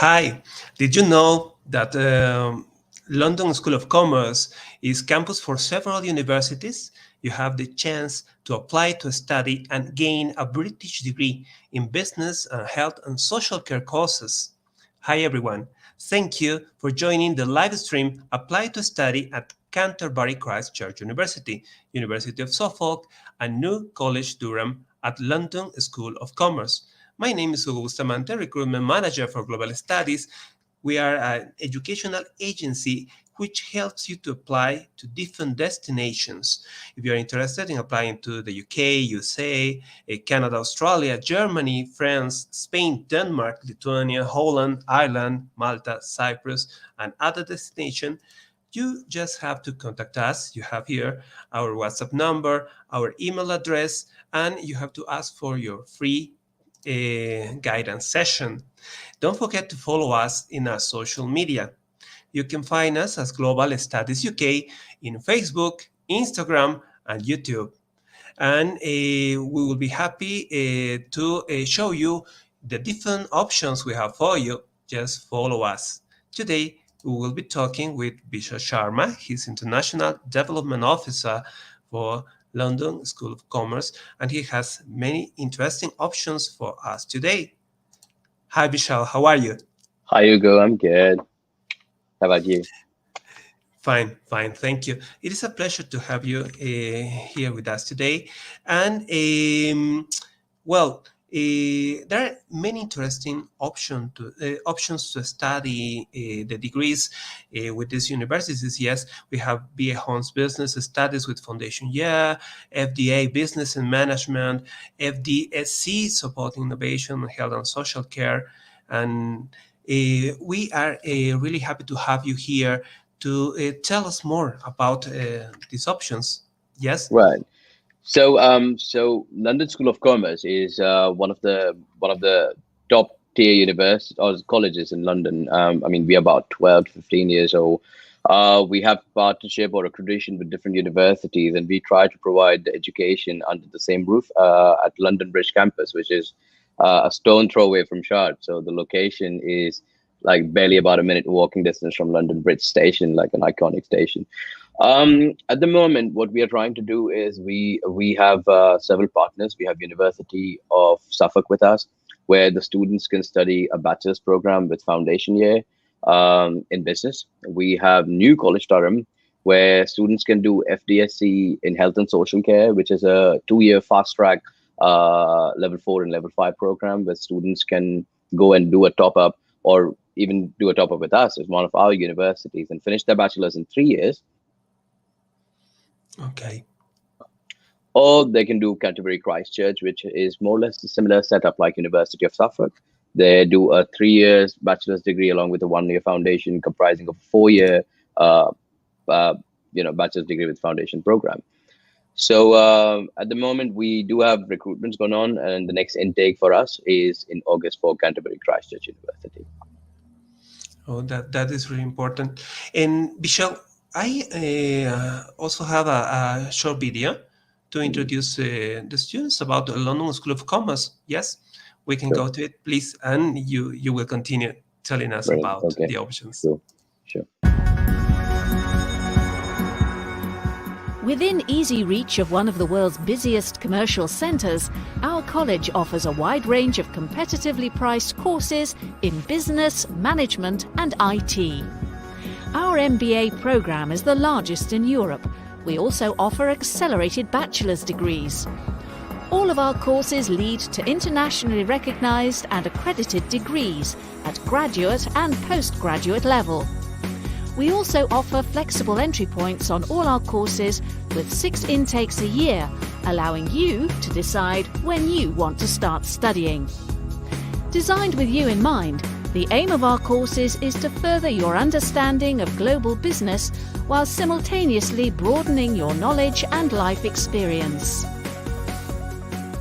Hi, did you know that London School of Commerce is campus for several universities? You have the chance to apply to study and gain a British degree in business and health and social care courses. Hi everyone, thank you for joining the live stream Apply to Study at Canterbury Christchurch University, University of Suffolk, and New College Durham at London School of Commerce. My name is Hugo Bustamante, Recruitment Manager for Global Studies. We are an educational agency which helps you to apply to different destinations. If you're interested in applying to the UK, USA, Canada, Australia, Germany, France, Spain, Denmark, Lithuania, Holland, Ireland, Malta, Cyprus, and other destinations, you just have to contact us. You have here our WhatsApp number, our email address, and you have to ask for your free guidance session. Don't forget to follow us in our social media. You can find us as Global Studies UK in Facebook, Instagram, and YouTube. And we will be happy to show you the different options we have for you. Just follow us. Today, we will be talking with Vishal Sharma. He's International Development Officer for London School of Commerce, and he has many interesting options for us today. Hi, Vishal. How are you? Hi, Hugo. I'm good. How about you? Fine. Thank you. It is a pleasure to have you here with us today. And there are many interesting options to study the degrees with these universities. Yes, we have BA Hons Business Studies with Foundation Year, FDA Business and Management, FDSC Supporting Innovation, Health and Social Care. And we are really happy to have you here to tell us more about these options. Yes? Right. So London School of Commerce is one of the top tier universities or colleges in London. We are about 12 to 15 years old. We have partnership or accreditation with different universities, and we try to provide the education under the same roof at London Bridge campus, which is a stone throw away from Shard. So the location is like barely about a minute walking distance from London Bridge Station, like an iconic station. At the moment, what we are trying to do is we have several partners. We have University of Suffolk with us, where the students can study a bachelor's program with foundation year in business. We have New College Durham, where students can do FDSC in health and social care, which is a 2-year fast track level 4 and level 5 program, where students can go and do a top up or even do a top up with us as one of our universities and finish their bachelor's in 3 years. Okay. Or they can do Canterbury Christchurch, which is more or less a similar setup like University of Suffolk. They do a 3 years bachelor's degree along with a 1-year foundation comprising of a 4-year bachelor's degree with foundation program. So at the moment, we do have recruitments going on, and the next intake for us is in August for Canterbury Christchurch University. Oh, that is really important. And Vishal, I also have a short video to introduce the students about the London School of Commerce. Yes, we can go to it, please, and you will continue telling us about the options. Sure. Within easy reach of one of the world's busiest commercial centres, our college offers a wide range of competitively priced courses in business, management and IT. Our MBA programme is the largest in Europe. We also offer accelerated bachelor's degrees. All of our courses lead to internationally recognised and accredited degrees at graduate and postgraduate level. We also offer flexible entry points on all our courses with 6 intakes a year, allowing you to decide when you want to start studying. Designed with you in mind, the aim of our courses is to further your understanding of global business while simultaneously broadening your knowledge and life experience.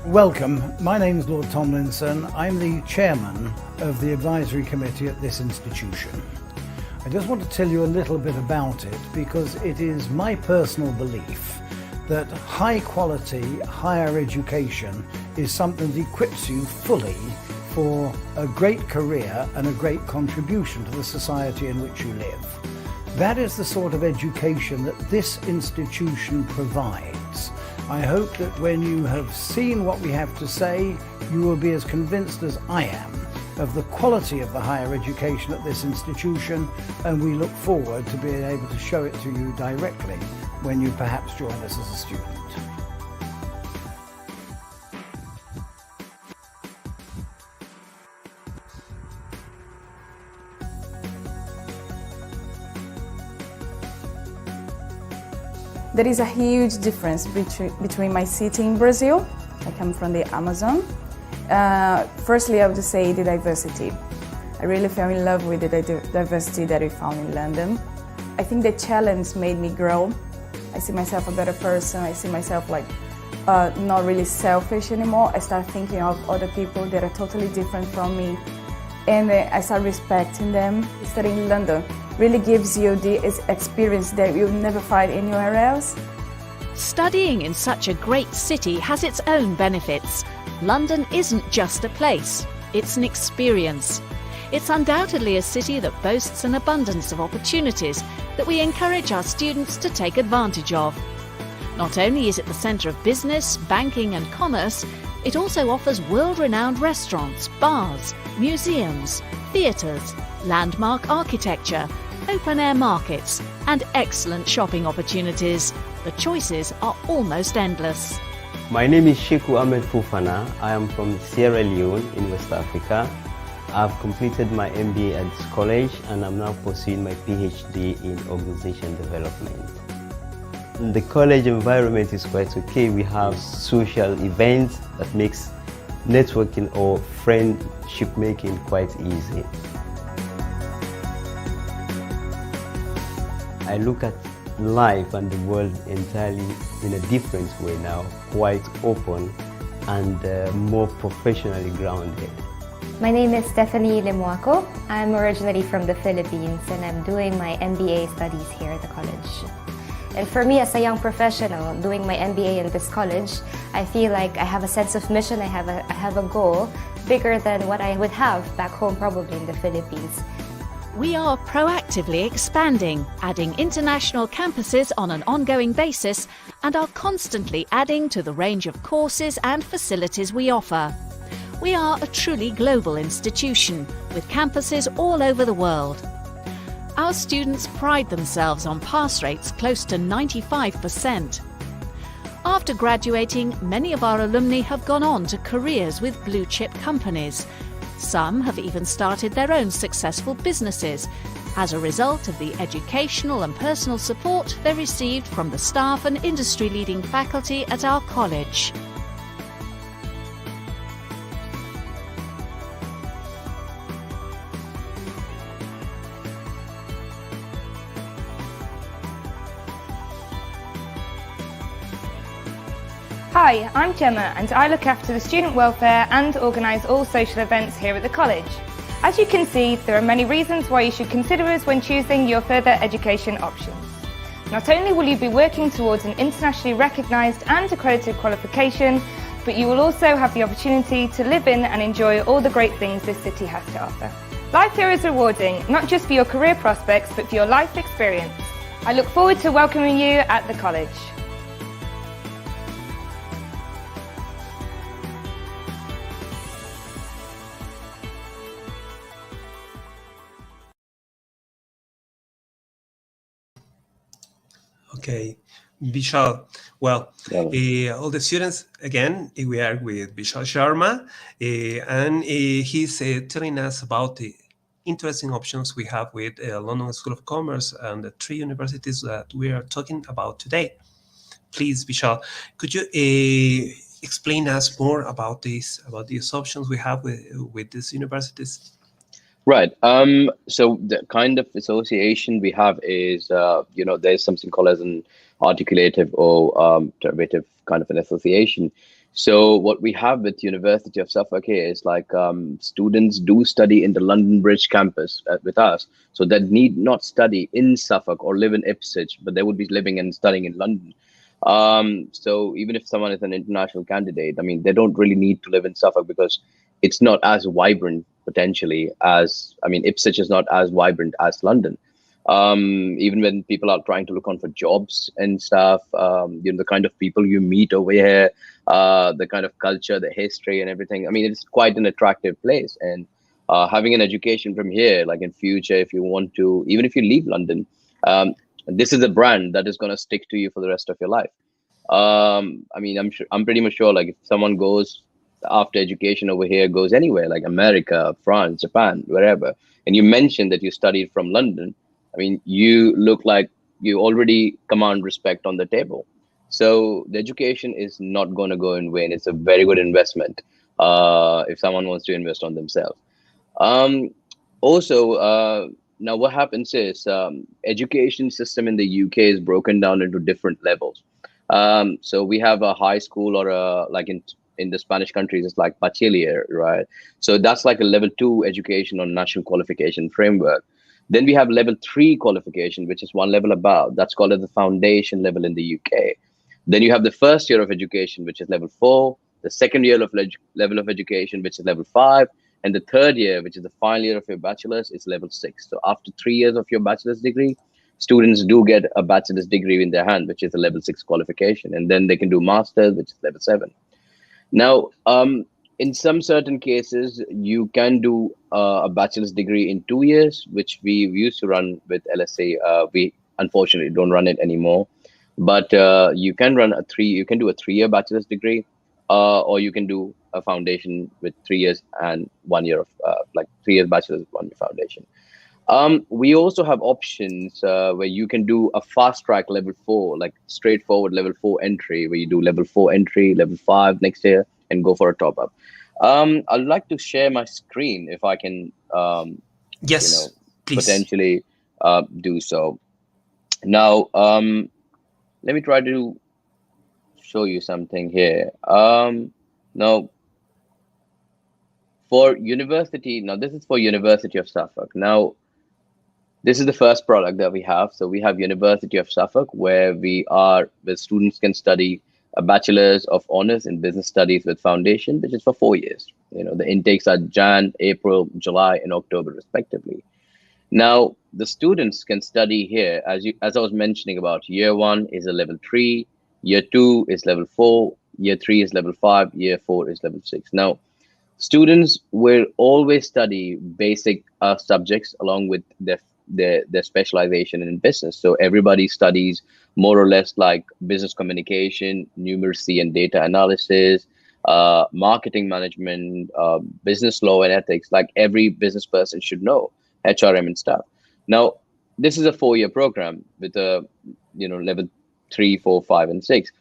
Welcome. My name is Lord Tomlinson. I'm the chairman of the advisory committee at this institution. I just want to tell you a little bit about it because it is my personal belief that high quality higher education is something that equips you fully for a great career and a great contribution to the society in which you live. That is the sort of education that this institution provides. I hope that when you have seen what we have to say, you will be as convinced as I am of the quality of the higher education at this institution, and we look forward to being able to show it to you directly when you perhaps join us as a student. There is a huge difference between my city in Brazil. I come from the Amazon. Firstly, I would say the diversity. I really fell in love with the diversity that we found in London. I think the challenge made me grow. I see myself a better person. I see myself like not really selfish anymore. I start thinking of other people that are totally different from me, and I start respecting them. Studying in London really gives you the experience that you'll never find anywhere else. Studying in such a great city has its own benefits. London isn't just a place, it's an experience. It's undoubtedly a city that boasts an abundance of opportunities that we encourage our students to take advantage of. Not only is it the centre of business, banking and commerce, it also offers world-renowned restaurants, bars, museums, theatres, landmark architecture, open-air markets and excellent shopping opportunities. The choices are almost endless. My name is Sheku Ahmed Fufana. I am from Sierra Leone in West Africa. I've completed my MBA at this college and I'm now pursuing my PhD in Organization Development. The college environment is quite okay. We have social events that makes networking or friendship making quite easy. I look at life and the world entirely in a different way now, quite open and more professionally grounded. My name is Stephanie Limuaco. I'm originally from the Philippines and I'm doing my MBA studies here at the college. And for me as a young professional doing my MBA in this college, I feel like I have a sense of mission, I have a goal bigger than what I would have back home probably in the Philippines. We are proactively expanding, adding international campuses on an ongoing basis and are constantly adding to the range of courses and facilities we offer. We are a truly global institution with campuses all over the world. Our students pride themselves on pass rates close to 95%. After graduating, many of our alumni have gone on to careers with blue-chip companies. Some have even started their own successful businesses as a result of the educational and personal support they received from the staff and industry-leading faculty at our college. Hi, I'm Gemma and I look after the student welfare and organise all social events here at the college. As you can see, there are many reasons why you should consider us when choosing your further education options. Not only will you be working towards an internationally recognised and accredited qualification, but you will also have the opportunity to live in and enjoy all the great things this city has to offer. Life here is rewarding, not just for your career prospects, but for your life experience. I look forward to welcoming you at the college. Okay, Vishal. Well, all the students, again, we are with Vishal Sharma, and he's telling us about the interesting options we have with London School of Commerce and the 3 universities that we are talking about today. Please, Vishal, could you explain us more about these options we have with these universities? Right. So the kind of association we have is, there's something called as an articulative or derivative kind of an association. So what we have with University of Suffolk here is like students do study in the London Bridge campus with us. So they need not study in Suffolk or live in Ipswich, but they would be living and studying in London. So even if someone is an international candidate, I mean, they don't really need to live in Suffolk because it's not as vibrant potentially as, I mean, Ipswich is not as vibrant as London. Even when people are trying to look on for jobs and stuff, the kind of people you meet over here, the kind of culture, the history and everything. I mean, it's quite an attractive place. And having an education from here, like in future, if you want to, even if you leave London, this is a brand that is going to stick to you for the rest of your life. I mean, I'm pretty much sure, like if someone goes after education over here, goes anywhere like America, France, Japan, wherever, and you mentioned that you studied from London, I mean, you look like you already command respect on the table. So the education is not going to go in vain. It's a very good investment if someone wants to invest on themselves. Also, now what happens is education system in the UK is broken down into different levels. So we have a high school, or like in the Spanish countries, it's like bachiller, right? So that's like a level 2 education on national qualification framework. Then we have level 3 qualification, which is one level above. That's called the foundation level in the UK. Then you have the first year of education, which is level 4, the second year of level of education, which is level 5, and the third year, which is the final year of your bachelor's, is level 6. So after 3 years of your bachelor's degree, students do get a bachelor's degree in their hand, which is a level 6 qualification, and then they can do master's, which is level 7. Now, in some certain cases, you can do a bachelor's degree in 2 years, which we used to run with LSA. We unfortunately don't run it anymore, but you can run you can do a 3-year bachelor's degree, or you can do a foundation with 3 years and 1 year of like 3 years bachelor's, 1 year foundation. We also have options where you can do a fast track level 4, like straightforward level 4 entry, where you do level 4 entry, level 5 next year, and go for a top up. I'd like to share my screen if I can, Yes, please. potentially do so. Now, let me try to show you something here. Now, for university, now this is for University of Suffolk. Now, this is the first product that we have. So we have University of Suffolk, where students can study a bachelor's of honors in business studies with foundation, which is for 4 years. The intakes are Jan, April, July, and October, respectively. Now, the students can study here, as I was mentioning about. Year 1 is a level 3, year 2 is level 4, year 3 is level 5, year 4 is level 6. Now, students will always study basic subjects along with their specialization in business. So everybody studies more or less like business communication, numeracy and data analysis, marketing management, business law and ethics, like every business person should know, HRM and stuff. Now, this is a 4-year program with a level 3, 4, 5, and 6.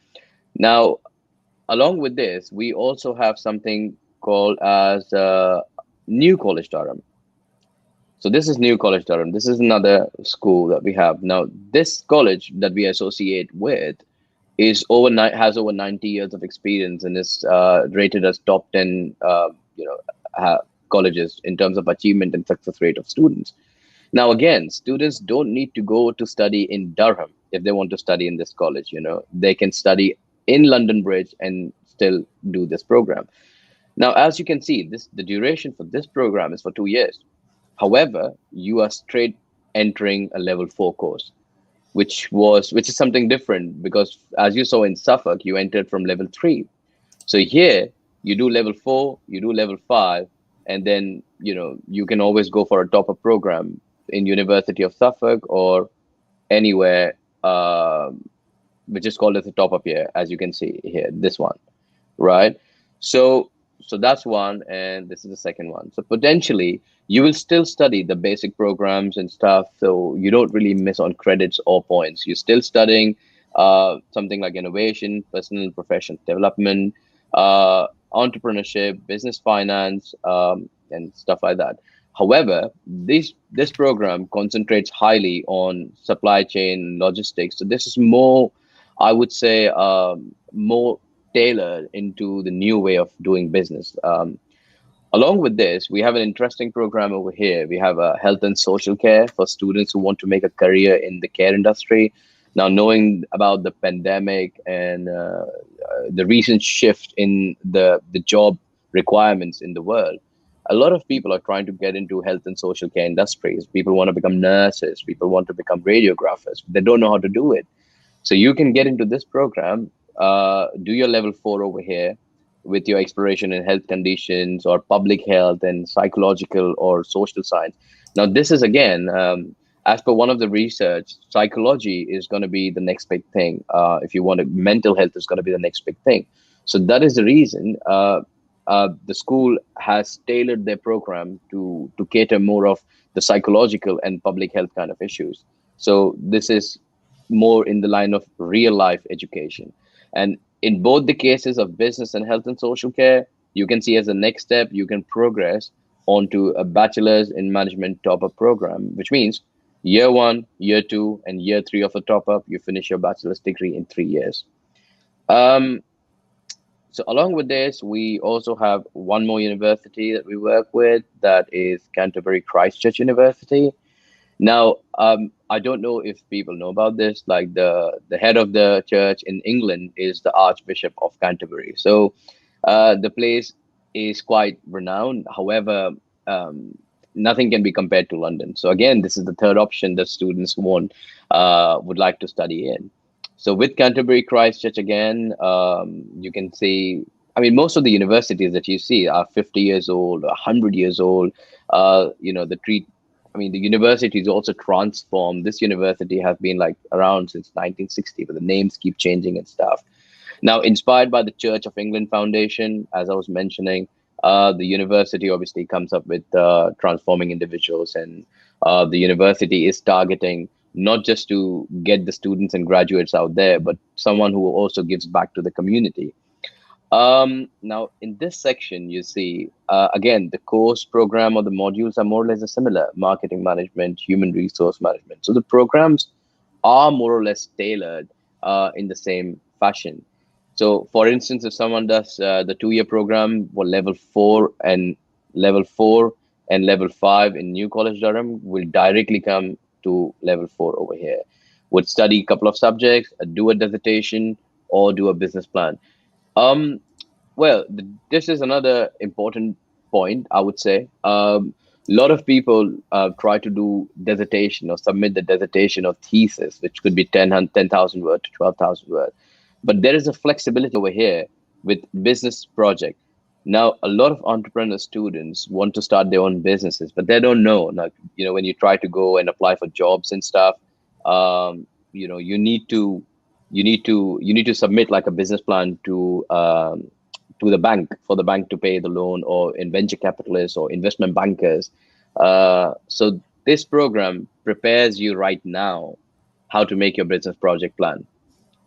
Now, along with this, we also have something called as New College Durham. So this is New College Durham. This is another school that we have. Now, this college that we associate with has over 90 years of experience and is rated as top 10 colleges in terms of achievement and success rate of students. Now, again, students don't need to go to study in Durham if they want to study in this college. They can study in London Bridge and still do this program. Now, as you can see, the duration for this program is for 2 years. However, you are straight entering a level 4 course, which is something different, because as you saw in Suffolk, you entered from level 3. So here you do level 4, you do level 5, and then you can always go for a top-up program in University of Suffolk or anywhere, which is called as a top-up year, as you can see here, this one, right? So that's one, and this is the second one. So potentially you will still study the basic programs and stuff, so you don't really miss on credits or points. You're still studying something like innovation, personal and professional development, entrepreneurship, business finance, and stuff like that. However, this program concentrates highly on supply chain logistics. So this is more, I would say, more tailored into the new way of doing business. Along with this, we have an interesting program over here. We have a health and social care for students who want to make a career in the care industry. Now, knowing about the pandemic and the recent shift in the job requirements in the world. A lot of people are trying to get into health and social care industries. People want to become nurses. People want to become radiographers. They don't know how to do it. So you can get into this program, do your level 4 over here with your exploration in health conditions or public health and psychological or social science. Now, this is again, as per one of the research, psychology is going to be the next big thing. If you want to, mental health is going to be the next big thing. So that is the reason the school has tailored their program to cater more of the psychological and public health kind of issues. So this is more in the line of real life education. And in both the cases of business and health and social care, you can see as a next step, you can progress onto a bachelor's in management top-up program, which means year 1, year 2, and year 3 of a top-up, you finish your bachelor's degree in 3 years. So along with this, we also have one more university that we work with, that is Canterbury Christchurch University. Now, I don't know if people know about this, like the head of the church in England is the Archbishop of Canterbury. So the place is quite renowned. However, nothing can be compared to London. So again, this is the third option that students would like to study in. So with Canterbury Christchurch, again, you can see, I mean, most of the universities that you see are 50 years old, 100 years old. The university is also transformed. This university has been like around since 1960, but the names keep changing and stuff. Now, inspired by the Church of England Foundation, as I was mentioning, the university obviously comes up with transforming individuals, and the university is targeting not just to get the students and graduates out there, but someone who also gives back to the community. Now, in this section, you see, again, the course program or the modules are more or less similar: marketing management, human resource management. So the programs are more or less tailored in the same fashion. So, for instance, if someone does the 2-year program for level 4 and level 5 in New College Durham, will directly come to level 4 over here. Would study a couple of subjects, do a dissertation, or do a business plan. This is another important point, I would say. A lot of people try to do dissertation or submit the dissertation or thesis, which could be 10,000 word to 12,000 word. But there is a flexibility over here with business project. Now, a lot of entrepreneur students want to start their own businesses, but they don't know. Like, when you try to go and apply for jobs and stuff, you need to submit like a business plan to the bank, for the bank to pay the loan, or in venture capitalists or investment bankers. So this program prepares you right now how to make your business project plan.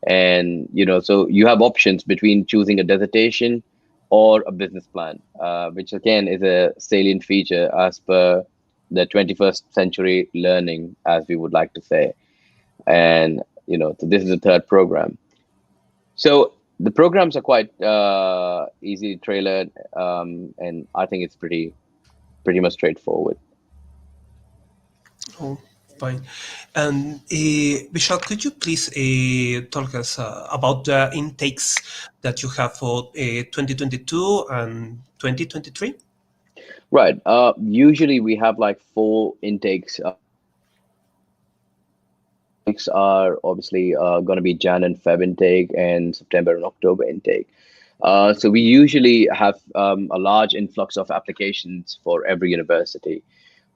And, so you have options between choosing a dissertation or a business plan, which again is a salient feature as per the 21st century learning, as we would like to say. And, so this is the third program. So the programs are quite easily tailored, and I think it's pretty much straightforward. Oh, fine. And Vishal, could you please talk us about the intakes that you have for 2022 and 2023? Right. Usually we have like 4 intakes. Are obviously going to be Jan and Feb intake, and September and October intake. So we usually have a large influx of applications for every university.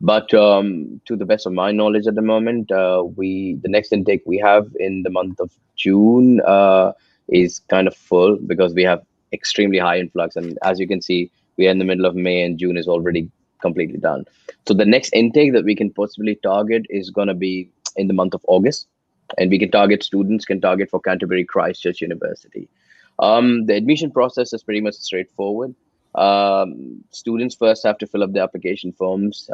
But to the best of my knowledge at the moment, the next intake we have in the month of June is kind of full, because we have extremely high influx. And as you can see, we are in the middle of May and June is already completely done. So the next intake that we can possibly target is going to be in the month of August, and we can target for Canterbury Christchurch University. The admission process is pretty much straightforward. Students first have to fill up the application forms,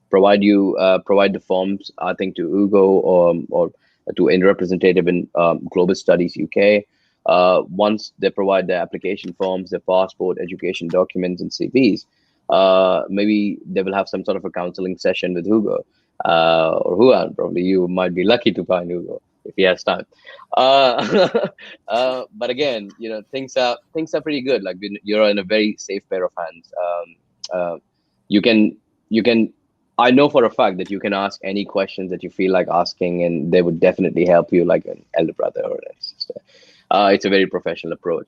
provide the forms, I think, to Ugo or to a representative in Global Studies UK. Once they provide their application forms, their passport, education documents, and CVs, maybe they will have some sort of a counseling session with Hugo or Juan. Probably you might be lucky to find Hugo if he has time. But again, things are pretty good. Like you're in a very safe pair of hands. You can you can. I know for a fact that you can ask any questions that you feel like asking, and they would definitely help you, like an elder brother or a sister. It's a very professional approach.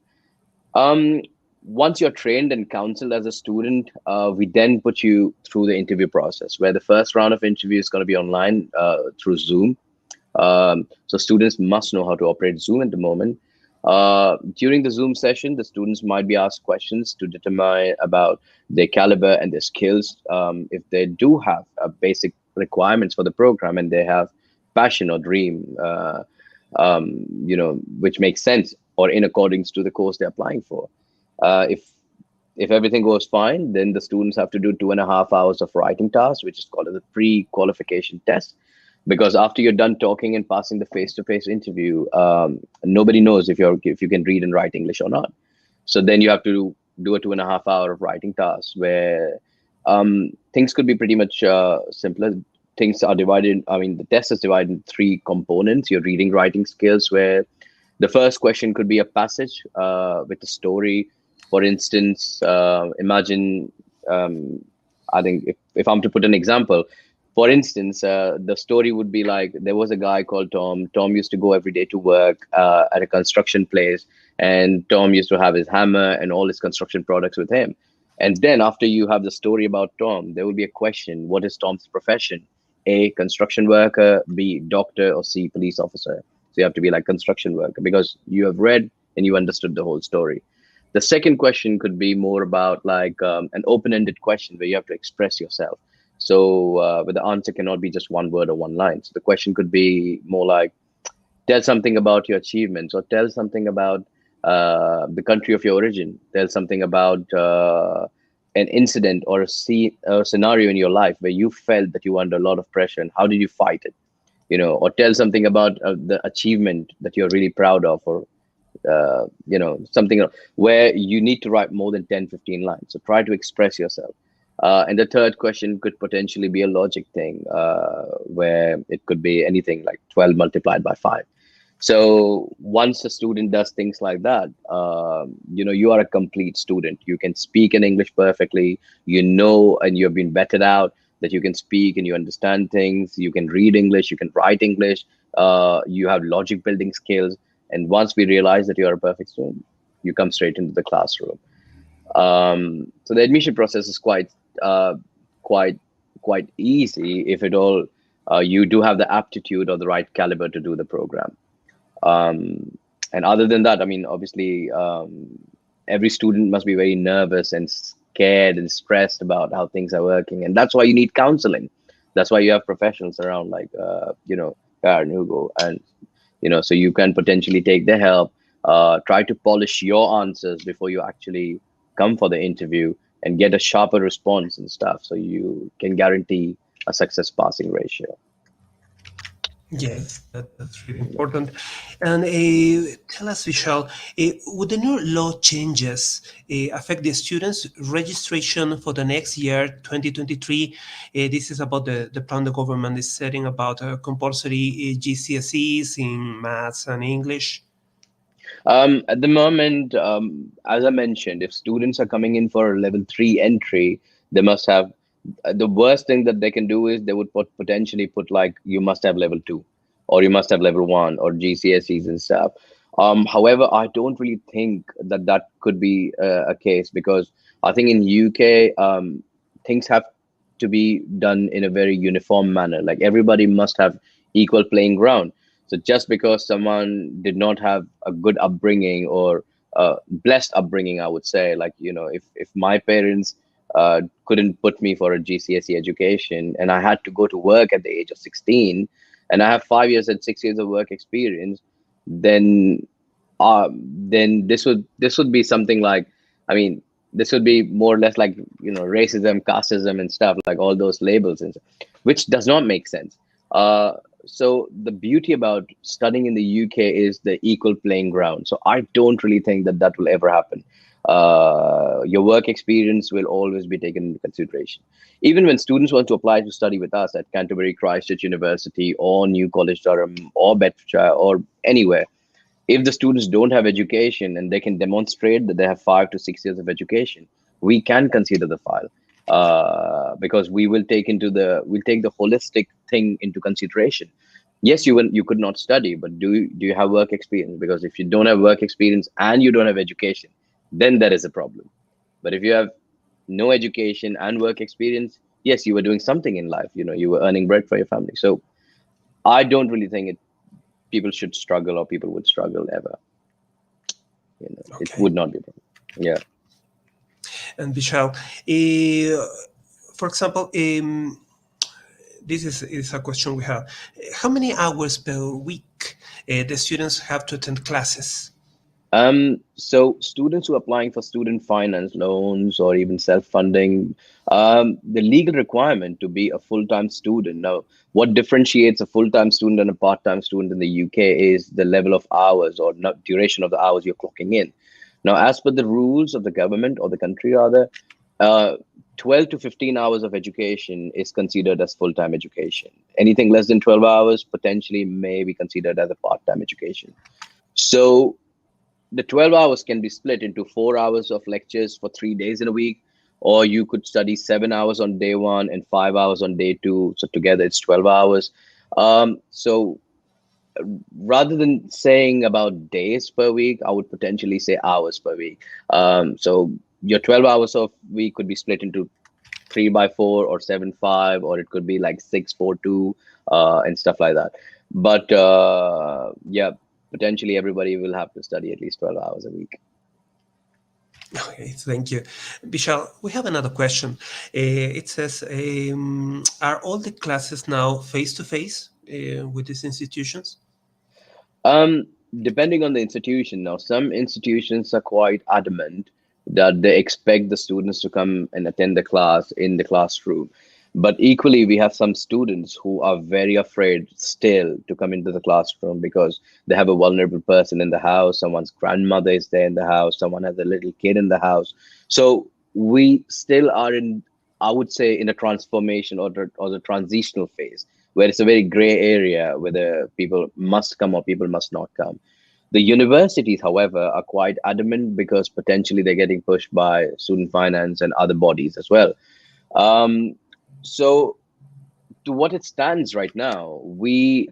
Um, Once you're trained and counseled as a student, we then put you through the interview process, where the first round of interview is going to be online through Zoom. So students must know how to operate Zoom at the moment. During the Zoom session, the students might be asked questions to determine about their caliber and their skills. If they do have basic requirements for the program and they have passion or dream, which makes sense or in accordance to the course they're applying for. If everything goes fine, then the students have to do 2.5 hours of writing tasks, which is called as a pre-qualification test. Because after you're done talking and passing the face-to-face interview, nobody knows if you can read and write English or not. So then you have to do a 2.5 hour of writing task where things could be pretty much simpler. Things are divided. I mean, the test is divided in 3 components. Your reading, writing skills, where the first question could be a passage with a story. For instance, imagine, I think if I'm to put an example, for instance, the story would be like, there was a guy called Tom. Tom used to go every day to work at a construction place, and Tom used to have his hammer and all his construction products with him. And then after you have the story about Tom, there will be a question: what is Tom's profession? A, construction worker; B, doctor; or C, police officer. So you have to be like construction worker because you have read and you understood the whole story. The second question could be more about like an open-ended question where you have to express yourself. So where the answer cannot be just one word or one line. So the question could be more like, tell something about your achievements, or tell something about the country of your origin. Tell something about an incident or a scenario in your life where you felt that you were under a lot of pressure, and how did you fight it? Or tell something about the achievement that you're really proud of, or something where you need to write more than 10-15 lines. So try to express yourself. And the third question could potentially be a logic thing, where it could be anything like 12 multiplied by 5. So once a student does things like that, you are a complete student. You can speak in English perfectly, and you've been vetted out that you can speak and you understand things. You can read English, you can write English, you have logic building skills. And once we realize that you are a perfect student, you come straight into the classroom. So the admission process is quite easy if at all you do have the aptitude or the right caliber to do the program. And other than that, I mean, obviously, every student must be very nervous and scared and stressed about how things are working, and that's why you need counseling. That's why you have professionals around, like Karen, Hugo, and so you can potentially take their help. Try to polish your answers before you actually come for the interview and get a sharper response and stuff, so you can guarantee a success passing ratio. Yes, that's really important. And tell us, Vishal, would the new law changes affect the students' registration for the next year, 2023? This is about the plan the government is setting about compulsory GCSEs in maths and English. At the moment, as I mentioned, if students are coming in for a level 3 entry, they must have, the worst thing that they can do is they would potentially put like, you must have level 2, or you must have level 1, or GCSEs and stuff. However, I don't really think that could be a case, because I think in UK, things have to be done in a very uniform manner. Like everybody must have equal playing ground. So just because someone did not have a good upbringing or blessed upbringing, I would say, like, if my parents couldn't put me for a GCSE education and I had to go to work at the age of 16, and I have 5 years and 6 years of work experience, then this would be something like, I mean, this would be more or less like, racism, casteism and stuff, like all those labels, and which does not make sense. So the beauty about studying in the UK is the equal playing ground. So I don't really think that will ever happen. Your work experience will always be taken into consideration. Even when students want to apply to study with us at Canterbury, Christchurch University, or New College Durham, or Bedfordshire, or anywhere, if the students don't have education and they can demonstrate that they have 5 to 6 years of education, we can consider the file, because we'll take the holistic thing into consideration. Yes, you could not study, but do you have work experience? Because if you don't have work experience and you don't have education, then there is a problem. But if you have no education and work experience, yes, you were doing something in life. You were earning bread for your family. So I don't really think people should struggle, or people would struggle ever. It Okay. would not be a problem. Yeah. And Vishal, for example, this is a question we have. How many hours per week the students have to attend classes? So students who are applying for student finance loans or even self-funding, the legal requirement to be a full-time student. Now, what differentiates a full-time student and a part-time student in the UK is the level of hours, or not duration of the hours you're clocking in. Now, as per the rules of the government, or the country rather, 12 to 15 hours of education is considered as full-time education. Anything less than 12 hours potentially may be considered as a part-time education. So the 12 hours can be split into 4 hours of lectures for 3 days in a week, or you could study 7 hours on day one and 5 hours on day two. So together it's 12 hours. So rather than saying about days per week, I would potentially say hours per week. So your 12 hours of week could be split into 3x4 or 7/5, or it could be like 6/4/2, and stuff like that. But yeah, potentially everybody will have to study at least 12 hours a week. Okay, thank you. Vishal, we have another question. It says, are all the classes now face-to-face with these institutions? Depending on the institution. Now, some institutions are quite adamant that they expect the students to come and attend the class in the classroom. But equally, we have some students who are very afraid still to come into the classroom because they have a vulnerable person in the house, someone's grandmother is there in the house, someone has a little kid in the house. So we still are in, I would say, in a transformation or the transitional phase, where it's a very gray area whether people must come or people must not come. The universities, however, are quite adamant because potentially they're getting pushed by student finance and other bodies as well. So to what it stands right now, we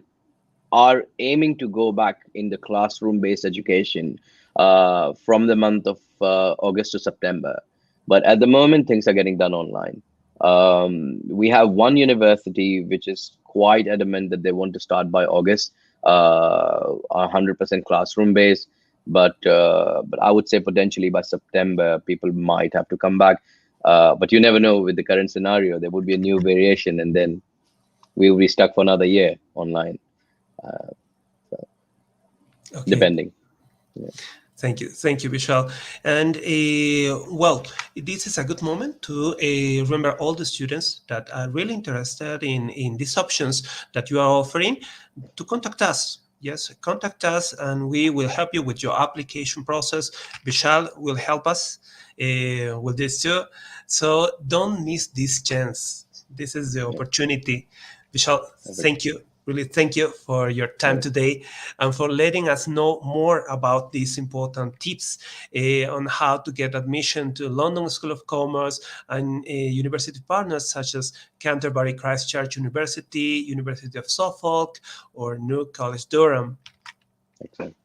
are aiming to go back in the classroom-based education from the month of August to September. But at the moment, things are getting done online. We have one university which is quite adamant that they want to start by August, 100% classroom-based. But I would say potentially by September, people might have to come back. But you never know with the current scenario, there would be a new variation and then we'll be stuck for another year online. Okay. Depending. Yeah. Thank you, Vishal. And well, this is a good moment to remember all the students that are really interested in these options that you are offering to contact us. Yes, contact us, and we will help you with your application process. Vishal will help us with this too. So don't miss this chance. This is the opportunity. Vishal, thank you. Really, thank you for your time today and for letting us know more about these important tips on how to get admission to London School of Commerce and university partners such as Canterbury, Christchurch University, University of Suffolk, or New College Durham. Excellent.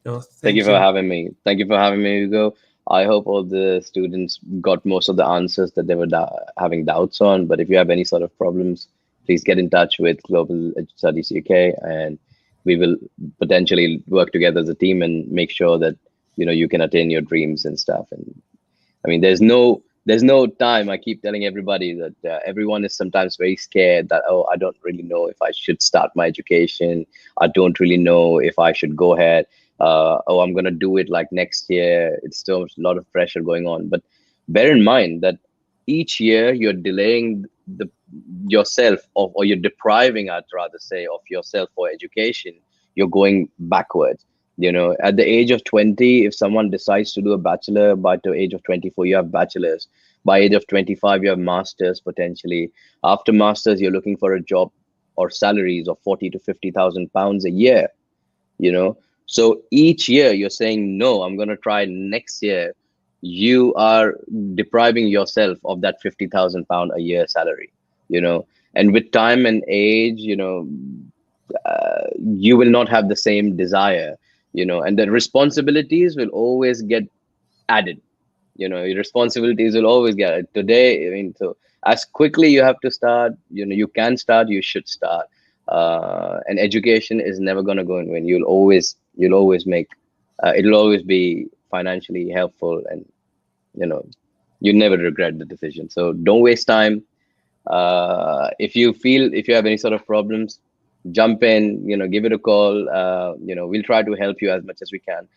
No, thank you for having me. Thank you for having me, Hugo. I hope all the students got most of the answers that they were having doubts on. But if you have any sort of problems, please get in touch with Global Studies UK, and we will potentially work together as a team and make sure that you can attain your dreams and stuff. And I mean, there's no time. I keep telling everybody that everyone is sometimes very scared that, oh, I don't really know if I should start my education. I don't really know if I should go ahead. Oh, I'm gonna do it like next year. It's still a lot of pressure going on. But bear in mind that each year you're delaying yourself of, or you're depriving, I'd rather say, of yourself for education. You're going backwards. At the age of 20, if someone decides to do a bachelor, by the age of 24, you have bachelors. By age of 25, you have masters potentially. After masters, you're looking for a job or salaries of 40 to 50,000 pounds a year. So each year you're saying, no, I'm going to try next year. You are depriving yourself of that 50,000 pound a year salary. And with time and age, you will not have the same desire, and the responsibilities will always get added. Your responsibilities will always get added. Today, so as quickly you have to start, you can start, you should start. And education is never going to go in vain. You'll always make, it'll always be financially helpful, and you never regret the decision. So don't waste time. If you have any sort of problems, jump in, give it a call. We'll try to help you as much as we can.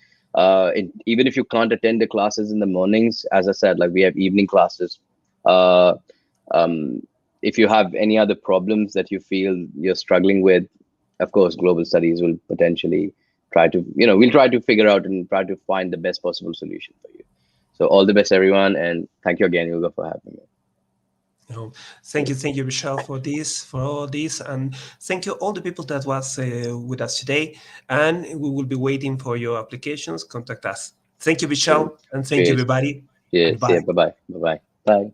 Even if you can't attend the classes in the mornings, as I said, like we have evening classes. If you have any other problems that you feel you're struggling with, of course, global studies will potentially try to, we'll try to figure out and try to find the best possible solution for you. So all the best, everyone. And thank you again, Hugo, for having me. Thank you, Vishal, for all this, and thank you all the people that was with us today. And we will be waiting for your applications. Contact us. Thank you, Vishal, and thank you, everybody. Yeah, bye bye. Bye.